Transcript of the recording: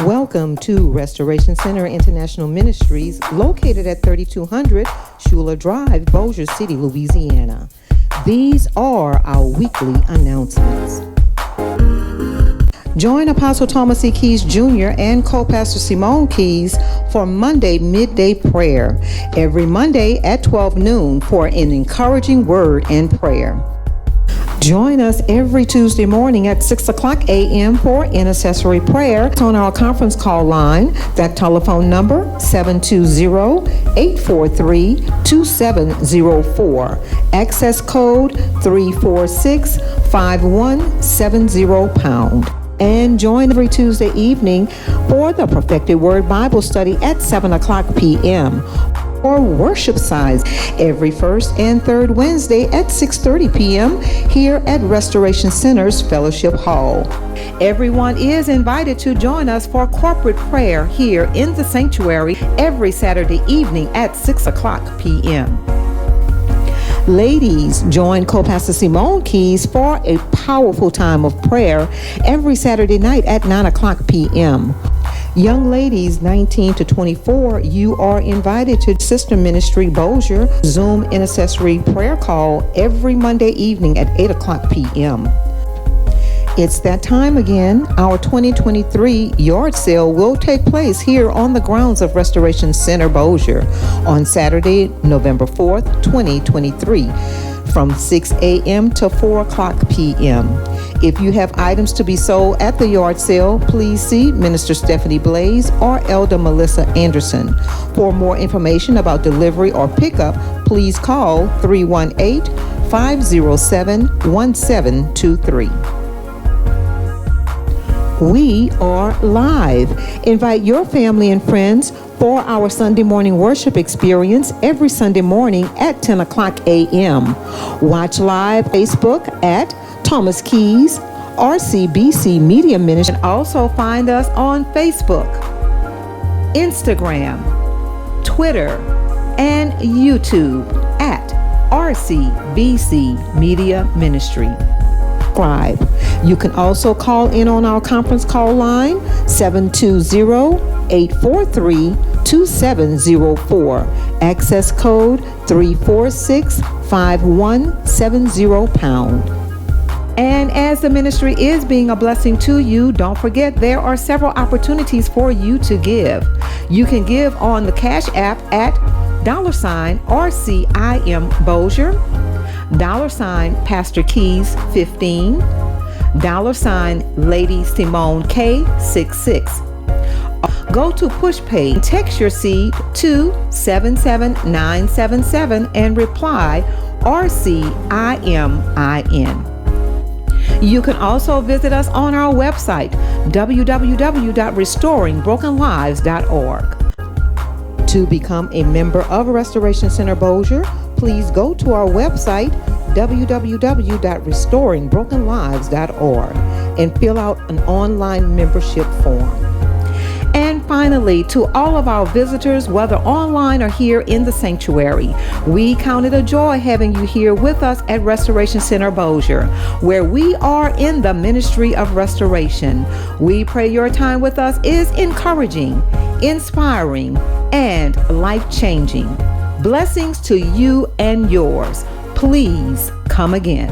Welcome to Restoration Center International Ministries, located at 3200 Shula Drive, Bossier City, Louisiana. These are our weekly announcements. Join Apostle Thomas E. Keys Jr. and co-pastor Simone Keys for Monday midday prayer every Monday at 12 noon for an encouraging word and prayer. Join us every Tuesday morning at 6 o'clock a.m. for intercessory prayer on our conference call line. That telephone number, 720-843-2704. Access code 346-5170#. And join every Tuesday evening for the Perfected Word Bible Study at 7 o'clock p.m. or worship signs every first and third Wednesday at 6:30 p.m. here at Restoration Center's Fellowship Hall. Everyone is invited to join us for corporate prayer here in the sanctuary every Saturday evening at 6 o'clock p.m. Ladies, join co-pastor Simone Keys for a powerful time of prayer every Saturday night at 9 o'clock p.m. Young ladies 19 to 24, you are invited to Sister Ministry Bossier Zoom intercessory prayer call every Monday evening at 8 o'clock p.m. It's that time again. Our 2023 yard sale will take place here on the grounds of Restoration Center Bossier on Saturday, November 4th, 2023, from 6 a.m. to 4 o'clock p.m. If you have items to be sold at the yard sale, please see Minister Stephanie Blaze or Elder Melissa Anderson. For more information about delivery or pickup, please call 318-507-1723. We are live. Invite your family and friends for our Sunday morning worship experience every Sunday morning at 10 o'clock a.m. Watch live Facebook at Thomas Keys, RCBC Media Ministry, and also find us on Facebook, Instagram, Twitter, and YouTube at RCBC Media Ministry. You can also call in on our conference call line 720-843-2704. Access code 346-5170#. And as the ministry is being a blessing to you, don't forget there are several opportunities for you to give. You can give on the Cash App at $RCIM Bossier, $Pastor Keys 15, $Lady Simone K66. Go to PushPay and text your seed to 77977 and reply RCIMIN. You can also visit us on our website, www.restoringbrokenlives.org. To become a member of Restoration Center Bossier, please go to our website, www.restoringbrokenlives.org, and fill out an online membership form. And finally, to all of our visitors, whether online or here in the sanctuary, we count it a joy having you here with us at Restoration Center Bossier, where we are in the ministry of restoration. We pray your time with us is encouraging, inspiring, and life-changing. Blessings to you and yours. Please come again.